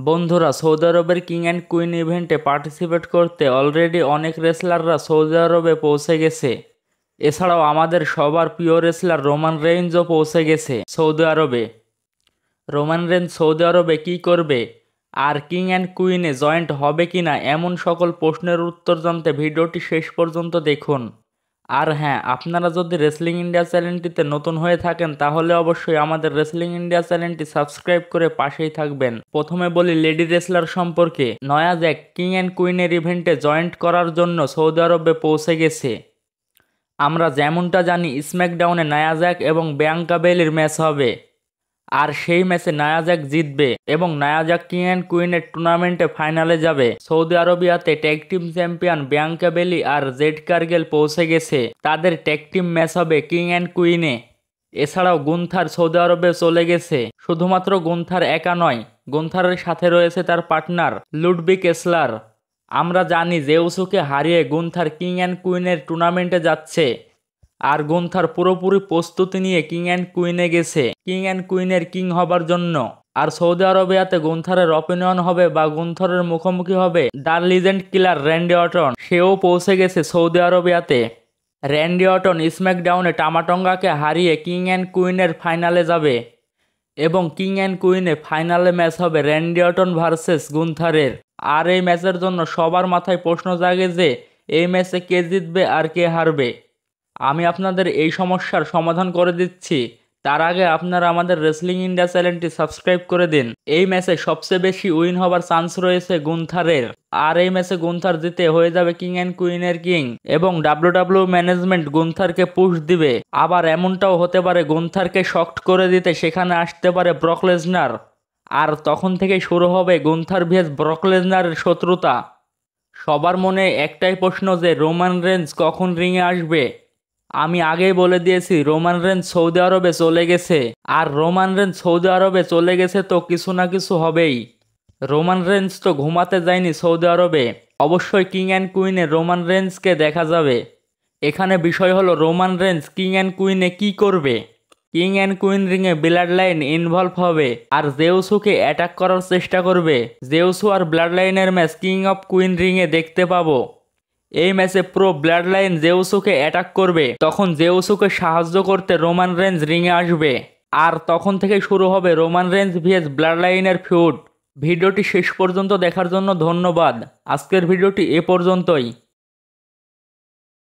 বন্ধুরা, সৌদি আরবের king and queen ইভেন্টে পার্টিসিপেট করতে অলরেডি অনেক রেসলাররা সৌদি আরবে পৌঁছে গেছে। এছাড়াও আমাদের সবার প্রিয় রেসলার রোমান রেইন্সও পৌঁছে গেছে সৌদি আরবে। রোমান রেইন্স সৌদি আরবে কী করবে, আর কিং অ্যান্ড কুইনে জয়েন্ট হবে কিনা, এমন সকল প্রশ্নের উত্তর জানতে ভিডিওটি শেষ পর্যন্ত দেখুন। আর হ্যাঁ, আপনারা যদি রেসলিং ইন্ডিয়া চ্যানেলটিতে নতুন হয়ে থাকেন তাহলে অবশ্যই আমাদের রেসলিং ইন্ডিয়া চ্যানেলটি সাবস্ক্রাইব করে পাশেই থাকবেন। প্রথমে বলি লেডি রেসলার সম্পর্কে। নয়া জ্যাক কিং অ্যান্ড কুইনের ইভেন্টে জয়েন্ট করার জন্য সৌদি আরবে পৌঁছে গেছে। আমরা যেমনটা জানি, স্ম্যাকডাউনে নয়া জ্যাক এবং বিয়াঙ্কা বেলির ম্যাচ হবে, আর সেই ম্যাচে নয়া জ্যাক জিতবে এবং নয়া জ্যাক কিং অ্যান্ড কুইনের টুর্নামেন্টে ফাইনালে যাবে। সৌদি আরবিয়াতে tag team champion Bianca Belair আর জেড কার্গেল পৌঁছে গেছে। তাদের ট্যাগ টিম ম্যাচ হবে কিং অ্যান্ড কুইনে। এছাড়াও গুন্থার সৌদি আরবে চলে গেছে। শুধুমাত্র গুন্থার একা নয়, গুন্থারের সাথে রয়েছে তার পার্টনার লুডভিগ কেসলার। আমরা জানি জেউসুকে হারিয়ে গুন্থার কিং অ্যান্ড কুইনের টুর্নামেন্টে যাচ্ছে, আর গুন্থার পুরোপুরি প্রস্তুতি নিয়ে কিং অ্যান্ড কুইনে গেছে কিং অ্যান্ড কুইনের কিং হবার জন্য। আর সৌদি আরবিয়াতে গুন্থারের অপিনিয়ন হবে বা গুন্থারের মুখোমুখি হবে the legend killer Randy Orton. সেও পৌঁছে গেছে সৌদি আরবিয়াতে। র্যান্ডি অর্টন স্ম্যাকডাউনে টামাটঙ্গাকে হারিয়ে কিং অ্যান্ড কুইনের ফাইনালে যাবে এবং কিং অ্যান্ড কুইনে ফাইনালে ম্যাচ হবে র্যান্ডি অর্টন ভার্সেস গুন্থারের। আর এই ম্যাচের জন্য সবার মাথায় প্রশ্ন জাগে যে এই ম্যাচে কে জিতবে আর কে হারবে। আমি আপনাদের এই সমস্যার সমাধান করে দিচ্ছি। তার আগে আপনারা আমাদের রেসলিং ইন্ডিয়া চ্যানেলটি সাবস্ক্রাইব করে দিন। এই ম্যাচে সবচেয়ে বেশি উইন হবার চান্স রয়েছে গুন্থারের, আর এই ম্যাচে গুন্থার জিতে হয়ে যাবে কিং অ্যান্ড কুইনের কিং এবং ডাব্লিউডাব্লিউ ম্যানেজমেন্ট গুন্থারকে পুশ দিবে। আবার এমনটাও হতে পারে গুন্থারকে শক্ট করে দিতে সেখানে আসতে পারে ব্রক লেসনার, আর তখন থেকেই শুরু হবে গুন্থার ভিএস ব্রক লেসনারের শত্রুতা। সবার মনে একটাই প্রশ্ন যে রোমান রেইন্স কখন রিংয়ে আসবে। আমি আগেই বলে দিয়েছি রোমান রেইন্স সৌদি আরবে চলে গেছে, আর রোমান রেইন্স সৌদি আরবে চলে গেছে তো কিছু না কিছু হবেই। রোমান রেইন্স তো ঘুমাতে যায়নি সৌদি আরবে, অবশ্যই কিং অ্যান্ড কুইনে রোমান রেইন্সকে দেখা যাবে। এখানে বিষয় হলো রোমান রেইন্স কিং অ্যান্ড কুইনে কি করবে। কিং অ্যান্ড কুইন রিংয়ে ব্লাড লাইন ইনভলভ হবে আর জেউসুকে অ্যাটাক করার চেষ্টা করবে। জেউসু আর ব্লাড লাইনের ম্যাচ কিং অফ কুইন রিংয়ে দেখতে পাবো। এই ম্যাচে প্রো ব্লাড লাইন জেউসুকে অ্যাটাক করবে, তখন জেউসুকে সাহায্য করতে রোমান রেইন্স রিংয়ে আসবে, আর তখন থেকে শুরু হবে রোমান রেইন্স ভিএস ব্লাড লাইনের ফিউড। ভিডিওটি শেষ পর্যন্ত দেখার জন্য ধন্যবাদ। আজকের ভিডিওটি এ পর্যন্তই।